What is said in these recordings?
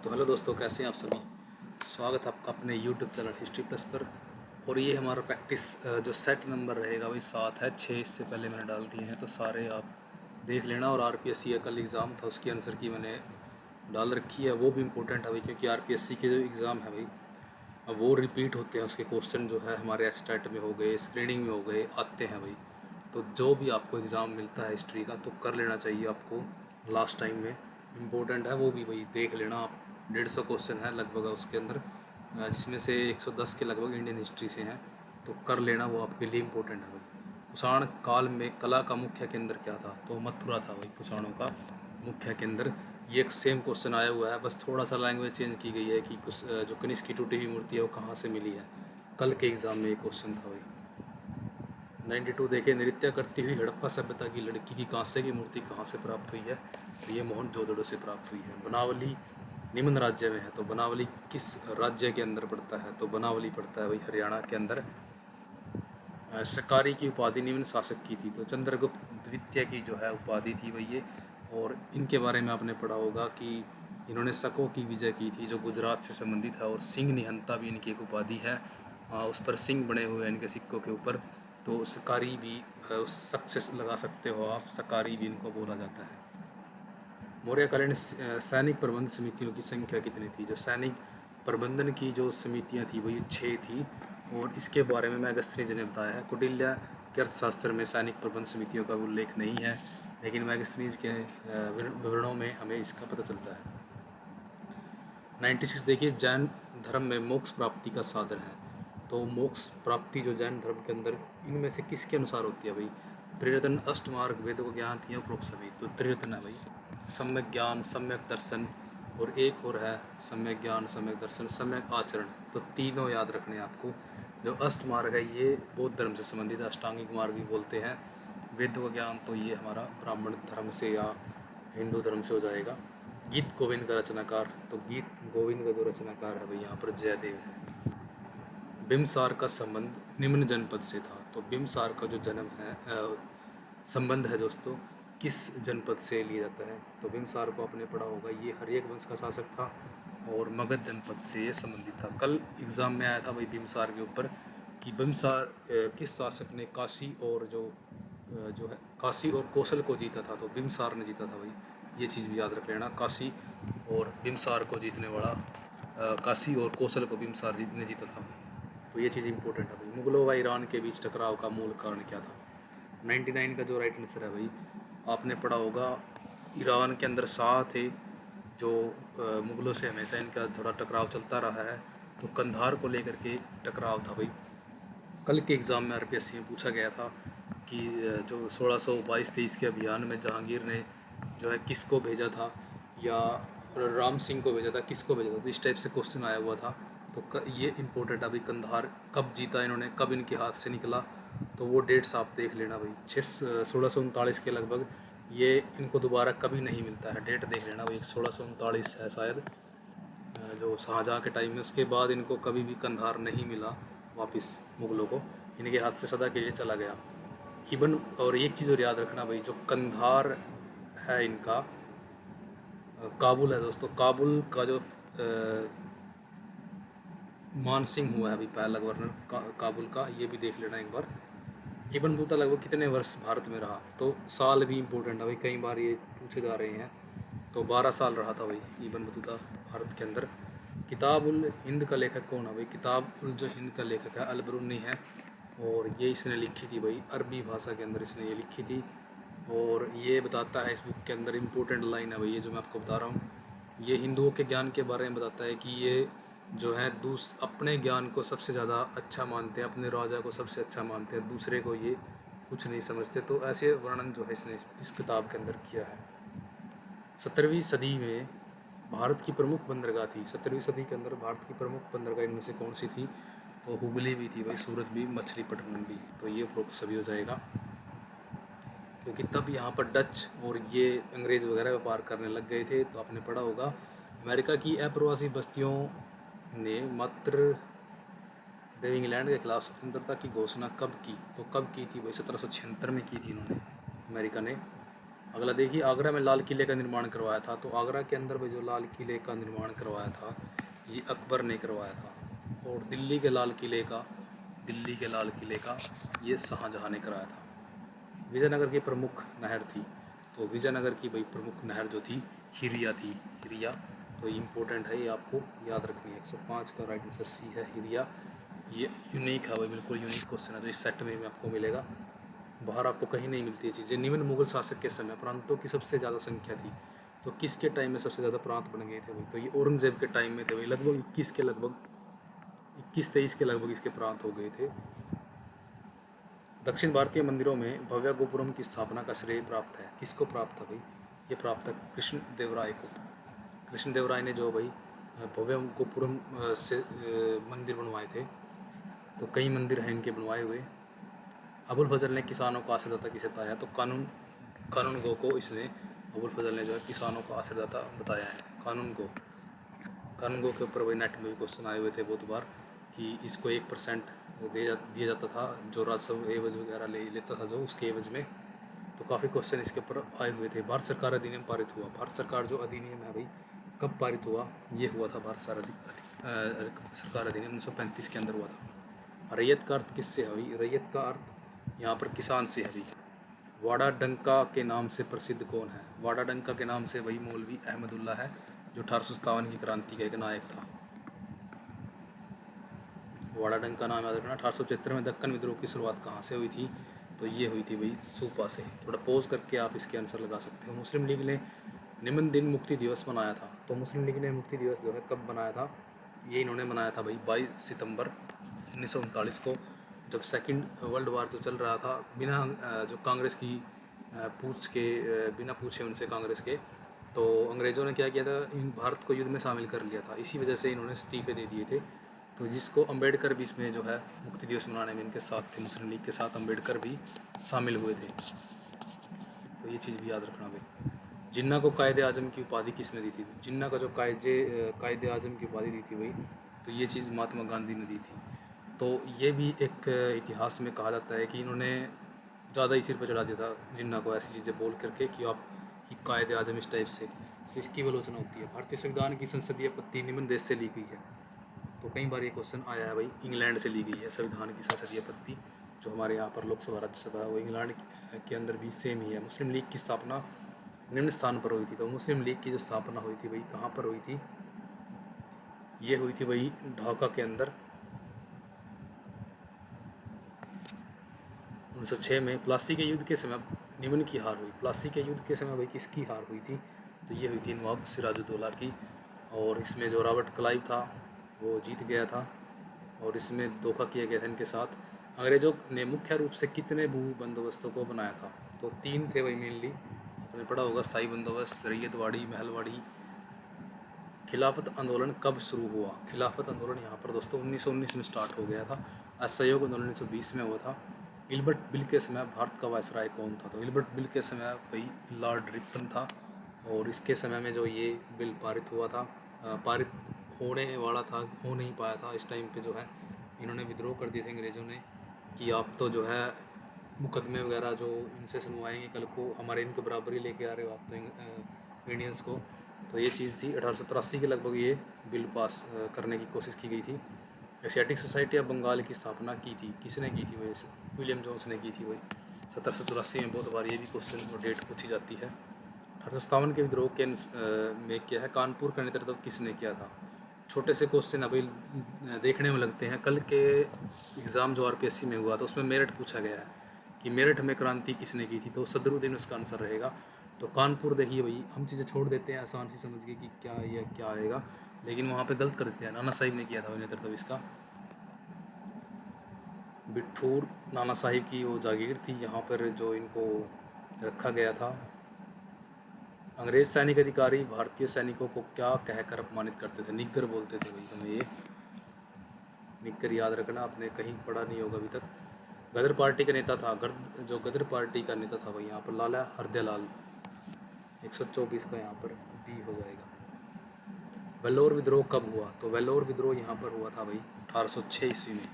तो हेलो दोस्तों, कैसे हैं आप सभी। स्वागत है आपका अपने यूट्यूब चैनल हिस्ट्री प्लस पर। और ये हमारा प्रैक्टिस जो सेट नंबर रहेगा वही 7 है। 6 इससे पहले मैंने डाल दिए हैं, तो सारे आप देख लेना। और आरपीएससी का कल एग्ज़ाम था, उसके आंसर की मैंने डाल रखी है, वो भी इम्पोर्टेंट है भाई, क्योंकि आरपीएससी के जो एग्ज़ाम है भाई, अब वो रिपीट होते हैं। उसके क्वेश्चन जो है हमारे एस्टेट में हो गए, स्क्रीनिंग में हो गए, आते हैं भाई। तो जो भी आपको एग्ज़ाम मिलता है हिस्ट्री का, तो कर लेना चाहिए आपको। लास्ट टाइम में इम्पोर्टेंट है वो भी भाई, देख लेना आप। 150 क्वेश्चन है लगभग उसके अंदर, जिसमें से 110 के लगभग इंडियन हिस्ट्री से हैं। तो कर लेना, वो आपके लिए इम्पोर्टेंट है भाई। कुषाण काल में कला का मुख्य केंद्र क्या था? तो मथुरा था भाई कुषाणों का मुख्य केंद्र। ये एक सेम क्वेश्चन आया हुआ है, बस थोड़ा सा लैंग्वेज चेंज की गई है कि कुछ जो कनिष्क की टूटी हुई मूर्ति है वो कहाँ से मिली है। कल के एग्ज़ाम में ये क्वेश्चन था भाई। 92 देखे, नृत्य करती हुई हड़प्पा सभ्यता की लड़की की कांसे की मूर्ति कहाँ से प्राप्त हुई है? तो ये मोहनजोदड़ो से प्राप्त हुई है। बनावली निम्न राज्य में है, तो बनावली किस राज्य के अंदर पड़ता है? तो बनावली पड़ता है भाई हरियाणा के अंदर। शकारी की उपाधि निम्न शासक की थी? तो चंद्रगुप्त द्वितीय की जो है उपाधि थी भाई ये। और इनके बारे में आपने पढ़ा होगा कि इन्होंने शकों की विजय की थी, जो गुजरात से संबंधित है। और सिंह निहंता भी इनकी एक उपाधि है, उस पर सिंह बने हुए हैं इनके सिक्कों के ऊपर। तो शकारी भी उस शक से लगा सकते हो आप, शकारी भी इनको बोला जाता है। मौर्यकालीन सैनिक प्रबंध समितियों की संख्या कितनी थी? जो सैनिक प्रबंधन की जो समितियां थी वही 6 थी। और इसके बारे में मैगस्थनीज ने बताया है। कौटिल्य के अर्थशास्त्र में सैनिक प्रबंध समितियों का उल्लेख नहीं है, लेकिन मैगस्थनीज के विवरणों में हमें इसका पता चलता है। 96 देखिए, जैन धर्म में मोक्ष प्राप्ति का साधन है। तो मोक्ष प्राप्ति जो जैन धर्म के अंदर, इनमें से किसके अनुसार होती है भाई? त्रिरत्न, अष्टमार्ग, वेदों ज्ञान या उपरोक्त सभी? तो त्रिरत्न है भाई। सम्यक ज्ञान, सम्यक दर्शन, और एक और है सम्यक ज्ञान, सम्यक दर्शन, सम्यक आचरण। तो तीनों याद रखने हैं आपको। जो अष्टमार्ग है ये बौद्ध धर्म से संबंधित है, अष्टांगिक मार्ग भी बोलते हैं। वेदों का ज्ञान तो ये हमारा ब्राह्मण धर्म से या हिंदू धर्म से हो जाएगा। गीत गोविंद का रचनाकार, तो गीत गोविंद का जो रचनाकार है भाई यहाँ पर जयदेव है। बिम्बसार का संबंध निम्न जनपद से था? तो बिम्बसार का जो जन्म है संबंध है दोस्तों, किस जनपद से लिया जाता है? तो बिम्बसार को आपने पढ़ा होगा, ये हर्यक वंश का शासक था और मगध जनपद से ये संबंधित था। कल एग्ज़ाम में आया था भाई बिम्बसार के ऊपर कि बिम्बसार किस शासक ने काशी और जो है काशी और कौशल को जीता था? तो बिम्बसार ने जीता था भाई। ये चीज़ भी याद रख लेना, काशी और बिम्बसार को जीतने वाला, काशी और कौशल को बिम्बसार ने जीता था। तो ये चीज़ इंपॉर्टेंट है भाई। मुगलों व ईरान के बीच टकराव का मूल कारण क्या था? 99 का जो राइट आंसर है भाई, आपने पढ़ा होगा ईरान के अंदर शाह थे जो मुगलों से हमेशा इनका थोड़ा टकराव चलता रहा है। तो कंधार को लेकर के टकराव था भाई। कल के एग्ज़ाम में आरपीएससी में पूछा गया था कि जो 1622-23 के अभियान में जहांगीर ने जो है किसको भेजा था, या राम सिंह को भेजा था, किसको भेजा था? तो इस टाइप से क्वेश्चन आया हुआ था। तो ये इम्पोर्टेंट है भाई, कंधार कब जीता इन्होंने, कब इनके हाथ से निकला? तो वो डेट्स आप देख लेना भाई। 1639 के लगभग ये इनको दोबारा कभी नहीं मिलता है। डेट देख लेना भाई, 1639 है शायद, जो शाहजहाँ के टाइम में। उसके बाद इनको कभी भी कंधार नहीं मिला वापस मुग़लों को, इनके हाथ से सदा के लिए चला गया। इबन, और एक चीज़ और याद रखना भाई, जो कंधार है इनका काबुल है दोस्तों। काबुल का जो मानसिंह हुआ है अभी पहला गवर्नर काबुल का, ये भी देख लेना एक बार। इबन बतूता लगभग कितने वर्ष भारत में रहा? तो साल भी इम्पोर्टेंट है भाई, कई बार ये पूछे जा रहे हैं। तो 12 साल रहा था भाई इबन बतूता भारत के अंदर। किताबुल हिंद का लेखक कौन है भाई? किताबुल जो हिंद का लेखक है अल-बिरूनी है, और ये इसने लिखी थी भाई अरबी भाषा के अंदर इसने ये लिखी थी। और ये बताता है इस बुक के अंदर, इम्पोर्टेंट लाइन है भाई ये जो मैं आपको बता रहा हूँ, ये हिंदुओं के ज्ञान के बारे में बताता है कि ये जो है अपने ज्ञान को सबसे ज़्यादा अच्छा मानते हैं, अपने राजा को सबसे अच्छा मानते हैं, दूसरे को ये कुछ नहीं समझते। तो ऐसे वर्णन जो है इसने इस किताब के अंदर किया है। 17वीं सदी में भारत की प्रमुख बंदरगाह थी? 17वीं सदी के अंदर भारत की प्रमुख बंदरगाह इनमें से कौन सी थी? तो हुगली भी थी भाई, सूरत भी, मछलीपट्टनम भी। तो ये उपरोक्त सभी हो जाएगा, क्योंकि तब यहाँ पर डच और ये अंग्रेज़ वगैरह व्यापार करने लग गए थे। तो आपने पढ़ा होगा अमेरिका की अप्रवासी बस्तियों ने मात्र देव इंग्लैंड के खिलाफ स्वतंत्रता की घोषणा कब की? तो कब की थी भाई? 1776 में की थी इन्होंने, अमेरिका ने। अगला देखिए, आगरा में लाल किले का निर्माण करवाया था। तो आगरा के अंदर भाई जो लाल किले का निर्माण करवाया था ये अकबर ने करवाया था। और दिल्ली के लाल किले का ये शाहजहाँ ने कराया था। विजयनगर की प्रमुख नहर थी, तो विजयनगर की भाई प्रमुख नहर जो थी हिरिया थी, हिरिया। तो ये इम्पोर्टेंट है, ये आपको याद रखनी है। 105 का राइट आंसर सी है, हिरिया। ये यूनिक है भाई, बिल्कुल यूनिक क्वेश्चन है जो इस सेट में भी आपको मिलेगा, बाहर आपको कहीं नहीं मिलती ये चीज़ें। निम्न मुगल शासक के समय प्रांतों की सबसे ज़्यादा संख्या थी, तो किसके टाइम में सबसे ज़्यादा प्रांत बन गए थे भाई? तो ये औरंगजेब के टाइम में थे भाई, लगभग 21-23 के लगभग इसके प्रांत हो गए थे। दक्षिण भारतीय मंदिरों में भव्य गोपुरम की स्थापना का श्रेय प्राप्त है, किसको प्राप्त था भाई? ये प्राप्त है कृष्ण देवराय को। कृष्ण देवराय ने जो भाई भव्य गोपुरम से मंदिर बनवाए थे, तो कई मंदिर हैं इनके बनवाए हुए। अबुल फजल ने किसानों को आश्रयदाता किसे बताया? तो कानून गो को इसने, अबुल फजल ने जो है किसानों को आश्रयदाता बताया है। कानून गो के ऊपर वही नेट में भी क्वेश्चन आए हुए थे बहुत बार कि इसको 1% दिया जाता था जो राजस्व एवज वगैरह लेता था जो उसके एवज में। तो काफ़ी क्वेश्चन इसके ऊपर आए हुए थे। भारत सरकार अधिनियम पारित हुआ। भारत सरकार जो अधिनियम है भाई कब पारित हुआ? ये हुआ था भारत सरकार अधिनियम 1935 के अंदर हुआ था। रैयत का अर्थ किससे है भाई? रैयत का अर्थ यहाँ पर किसान से है भाई। वाड़ा डंका के नाम से प्रसिद्ध कौन है? वाड़ा डंका के नाम से वही मौलवी अहमदुल्ला है जो 1857 की क्रांति का एक नायक था। वाड़ा डंका नाम याद रखना। 1875 में दक्कन विद्रोह की शुरुआत कहाँ से हुई थी? तो ये हुई थी भाई सूपा से। थोड़ा पोज करके आप इसके आंसर लगा सकते हो। मुस्लिम लीग ने निम्न दिन मुक्ति दिवस मनाया था। तो मुस्लिम लीग ने मुक्ति दिवस जो है कब बनाया था? ये इन्होंने मनाया था भाई 22 सितंबर 1939 को, जब सेकंड वर्ल्ड वार जो चल रहा था, बिना जो कांग्रेस की बिना पूछे उनसे कांग्रेस के, तो अंग्रेज़ों ने क्या किया था, भारत को युद्ध में शामिल कर लिया था। इसी वजह से इन्होंने इस्तीफे दे दिए थे। तो जिसको अम्बेडकर भी इसमें जो है मुक्ति दिवस मनाने में इनके साथ थे, मुस्लिम लीग के साथ अम्बेडकर भी शामिल हुए थे। तो ये चीज़ भी याद रखना भाई। जिन्ना को कायदे आज़म की उपाधि किसने दी थी? जिन्ना का जो कायदे आज़म की उपाधि दी थी भाई, तो ये चीज़ महात्मा गांधी ने दी थी। तो ये भी एक इतिहास में कहा जाता है कि इन्होंने ज़्यादा ही सिर पर चढ़ा दिया था जिन्ना को, ऐसी चीज़ें बोल करके कि आप कायदे आज़म इस टाइप से, तो इसकी आलोचना होती है। भारतीय संविधान की संसदीय पत्ती निम्न देश से ली गई है। तो कई बार ये क्वेश्चन आया है भाई, इंग्लैंड से ली गई है संविधान की संसदीय पत्ती। जो हमारे यहाँ पर लोकसभा राज्यसभा है वो इंग्लैंड के अंदर भी सेम ही है। मुस्लिम लीग की स्थापना निम्न स्थान पर हुई थी। तो मुस्लिम लीग की जो स्थापना हुई थी भाई कहाँ पर हुई थी? ये हुई थी भाई ढाका के अंदर 1906 में। प्लासी के युद्ध के समय निम्न की हार हुई। प्लासी के युद्ध के समय भाई किसकी हार हुई थी? तो ये हुई थी नवाब सिराजुद्दौला की। और इसमें जो रॉबर्ट क्लाइव था वो जीत गया था, और इसमें धोखा किया गया था इनके साथ। अंग्रेज़ों ने मुख्य रूप से कितने भू बंदोबस्तों को बनाया था? तो 3 थे भाई मेनली, आपने पढ़ा होगा, स्थायी बंदोबस्त, रैयतवाड़ी, महलवाड़ी। खिलाफत आंदोलन कब शुरू हुआ? खिलाफत आंदोलन यहाँ पर दोस्तों 1919 में स्टार्ट हो गया था। असहयोग आंदोलन 1920 में हुआ था। इल्बर्ट बिल के समय भारत का वायसराय कौन था? तो इल्बर्ट बिल के समय भाई लॉर्ड रिपन था। और इसके समय में जो ये बिल पारित हुआ था, पारित होने वाला था, हो नहीं पाया था। इस टाइम पे जो है इन्होंने विद्रोह कर दिए थे अंग्रेज़ों ने कि आप तो जो है मुकदमे वगैरह जो इनसे सुनवाएंगे कल को, हमारे इनके बराबरी लेके आ रहे हो आप तो इंडियंस को। तो ये चीज़ थी 1883 के लगभग ये बिल पास करने की कोशिश की गई थी। एशियाटिक सोसाइटी ऑफ बंगाल की स्थापना की थी, किसने की थी? वही विलियम जोन्स ने की थी वही 1784 में। बहुत बार ये भी क्वेश्चन और डेट पूछी जाती है। 1857 के विद्रोह के में क्या है, कानपुर का नेतृत्व किसने किया था? छोटे से क्वेश्चन अभी देखने में लगते हैं। कल के एग्ज़ाम जो आरपीएससी में हुआ था उसमें मेरठ पूछा गया है कि मेरठ में क्रांति किसने की थी? तो सदरुद्दीन उसका आंसर रहेगा। तो कानपुर देखिए भाई, हम चीज़ें छोड़ देते हैं आसान सी समझ के कि क्या ये क्या आएगा, लेकिन वहाँ पे गलत कर देते हैं। नाना साहिब ने किया था वो नेतृत्व इसका। बिठूर नाना साहिब की वो जागीर थी यहाँ पर जो इनको रखा गया था। अंग्रेज सैनिक अधिकारी भारतीय सैनिकों को क्या कहकर अपमानित करते थे? निग्गर बोलते थे भाई। हमें ये निग्गर याद रखना, आपने कहीं पढ़ा नहीं होगा अभी तक। गदर पार्टी का नेता था, जो गदर पार्टी का नेता था भाई यहाँ पर लाला हरदयालाल। 124 का यहाँ पर बी हो जाएगा। वेल्लोर विद्रोह कब हुआ? तो वेल्लोर विद्रोह यहाँ पर हुआ था भाई 1806 ईस्वी में।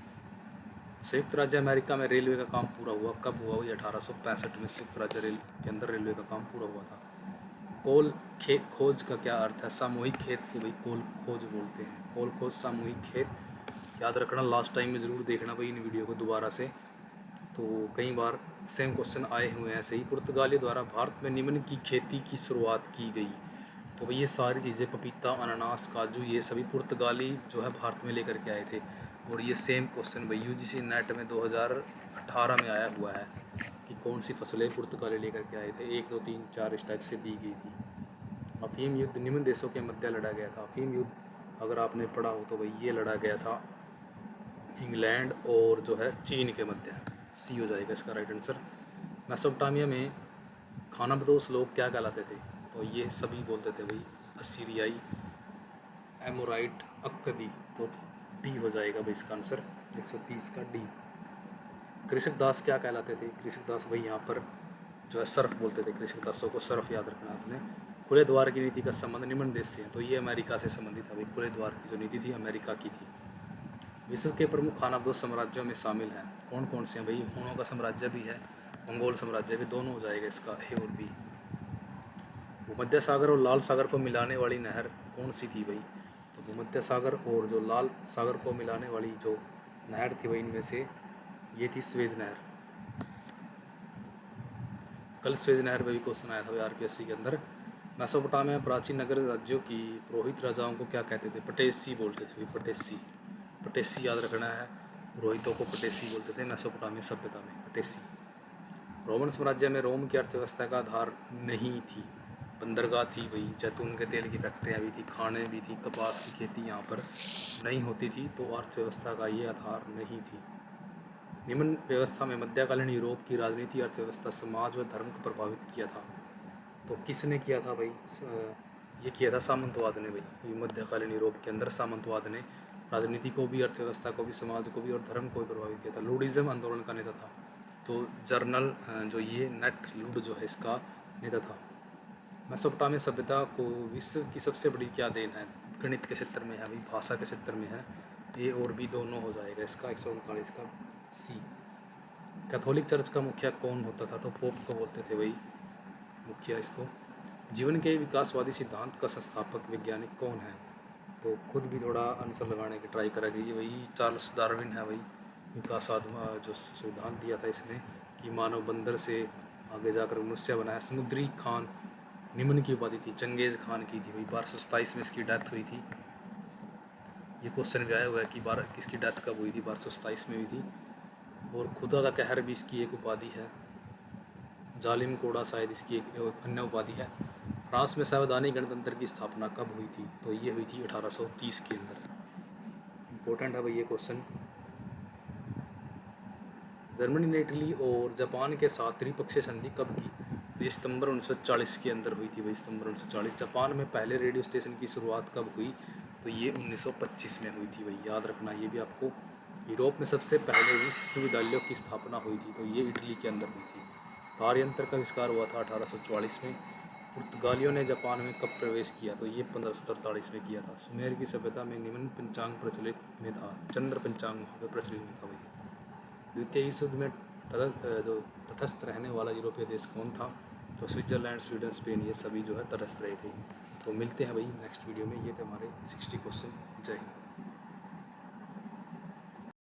संयुक्त राज्य अमेरिका में रेलवे का काम पूरा हुआ कब हुआ? वही 1865 में संयुक्त राज्य रेल के अंदर रेलवे का काम पूरा हुआ था। कोल खोज का क्या अर्थ है? सामूहिक खेत को भाई कोल खोज बोलते हैं। कोल खोज सामूहिक खेत याद रखना, लास्ट टाइम में ज़रूर देखना भाई इन वीडियो को दोबारा से। तो कई बार सेम क्वेश्चन आए हुए हैं ऐसे ही। पुर्तगालियों द्वारा भारत में निम्न की खेती की शुरुआत की गई। तो भाई ये सारी चीज़ें पपीता, अनानास, काजू, ये सभी पुर्तगाली जो है भारत में लेकर के आए थे। और ये सेम क्वेश्चन भाई यूजीसी नेट में 2018 में आया हुआ है कि कौन सी फसलें पुर्तगाली लेकर के आए थे। 1 2 3 4 इस टाइप से दी गई थी। अफीम युद्ध निम्न देशों के मध्य लड़ा गया था। अफीम युद्ध अगर आपने पढ़ा हो तो भाई ये लड़ा गया था इंग्लैंड और जो है चीन के मध्य। सी हो जाएगा इसका राइट आंसर। मेसोपोटामिया में खानाबदोश लोग क्या कहलाते थे? तो ये सभी बोलते थे भाई असीरियाई, एमोराइट, अक्कदी। तो डी हो जाएगा भाई इसका आंसर 130 का डी। कृषक दास क्या कहलाते थे? कृषक दास भाई यहाँ पर जो है सर्फ बोलते थे। कृषक दासों को सर्फ याद रखना आपने। खुले द्वार की नीति का संबंध निम्न देश से है। तो ये अमेरिका से संबंधित है भाई। खुले द्वार की जो नीति थी अमेरिका की थी। विश्व के प्रमुख खानाबदोश साम्राज्यों में शामिल हैं। कौन कौन से हैं भाई? हुनों का साम्राज्य भी है, मंगोल साम्राज्य भी, दोनों हो जाएगा इसका ए और बी। भूमध्य सागर और लाल सागर को मिलाने वाली नहर कौन सी थी भाई? तो भूमध्य सागर और जो लाल सागर को मिलाने वाली जो नहर थी भाई इनमें से ये थी स्वेज नहर। कल स्वेज नहर पर भी क्वेश्चन आया था भाई आरपीएससी के अंदर। मेसोपोटामिया में प्राचीन नगर राज्यों की पुरोहित राजाओं को क्या कहते थे? पटेसी बोलते थे भाई। पटेसी, पटेसी याद रखना है। पुरोहितों को पटेसी बोलते थे मेसोपोटामिया सभ्यता में, पटेसी। रोमन साम्राज्य में रोम की अर्थव्यवस्था का आधार नहीं थी। बंदरगाह थी भाई, जैतून के तेल की फैक्ट्रियाँ भी थी, खाने भी थी, कपास की खेती यहाँ पर नहीं होती थी, तो अर्थव्यवस्था का ये आधार नहीं थी। निम्न व्यवस्था में मध्यकालीन यूरोप की राजनीति, अर्थव्यवस्था, समाज व धर्म को प्रभावित किया था। तो किसने किया था भाई? ये किया था सामंतवाद ने भाई। मध्यकालीन यूरोप के अंदर सामंतवाद ने राजनीति को भी, अर्थव्यवस्था को भी, समाज को भी और धर्म को भी प्रभावित किया था। लुडिज्म आंदोलन का नेता था। तो जर्नल जो ये नेट लुड जो है इसका नेता था। मेसोपोटामिया सभ्यता को विश्व की सबसे बड़ी क्या देन है? गणित के क्षेत्र में है भाई, भाषा के क्षेत्र में है। ए और बी दोनों हो जाएगा इसका 139 का सी। कैथोलिक चर्च का मुखिया कौन होता था? तो पोप को बोलते थे भाई मुखिया इसको। जीवन के विकासवादी सिद्धांत का संस्थापक वैज्ञानिक कौन है? तो खुद भी थोड़ा आंसर लगाने की ट्राई करेगी वही चार्ल्स डार्विन है भाई। विकासात्मक जो सिद्धांत दिया था इसने कि मानव बंदर से आगे जाकर मनुष्य बनाया। समुद्री खान निम्न की उपाधि थी? चंगेज़ खान की थी भाई। 1227 में इसकी डेथ हुई थी। ये क्वेश्चन भी आया हुआ है कि किसकी डेथ कब हुई थी? 1227 में हुई थी। और खुदा का कहर भी इसकी एक उपाधि है। जालिम कोड़ा शायद इसकी एक अन्य उपाधि है। फ्रांस में संवैधानिक गणतंत्र की स्थापना कब हुई थी? तो ये हुई थी 1830 के अंदर। इम्पोर्टेंट है भाई ये क्वेश्चन। जर्मनी ने इटली और जापान के साथ त्रिपक्षीय संधि कब की? तो ये सितंबर 1940 के अंदर हुई थी भाई, सितंबर 1940। जापान में पहले रेडियो स्टेशन की शुरुआत कब हुई? तो ये 1925 में हुई थी भाई, याद रखना ये भी आपको। यूरोप में सबसे पहले विश्वविद्यालयों की स्थापना हुई थी, तो ये इटली के अंदर हुई थी। तार यंत्र का आविष्कार हुआ था 1844 में। पुर्तगालियों ने जापान में कब प्रवेश किया? तो ये 1543 में किया था। सुमेर की सभ्यता में निम्न पंचांग प्रचलित में था? चंद्र पंचांग प्रचलित में था भाई। द्वितीय विश्व युद्ध में जो तटस्थ रहने वाला यूरोपीय देश कौन था? तो स्विट्जरलैंड, स्वीडन, स्पेन, ये सभी जो है तटस्थ रहे थे। तो मिलते हैं भाई नेक्स्ट वीडियो में। ये थे हमारे 60 क्वेश्चन। जय हिंद।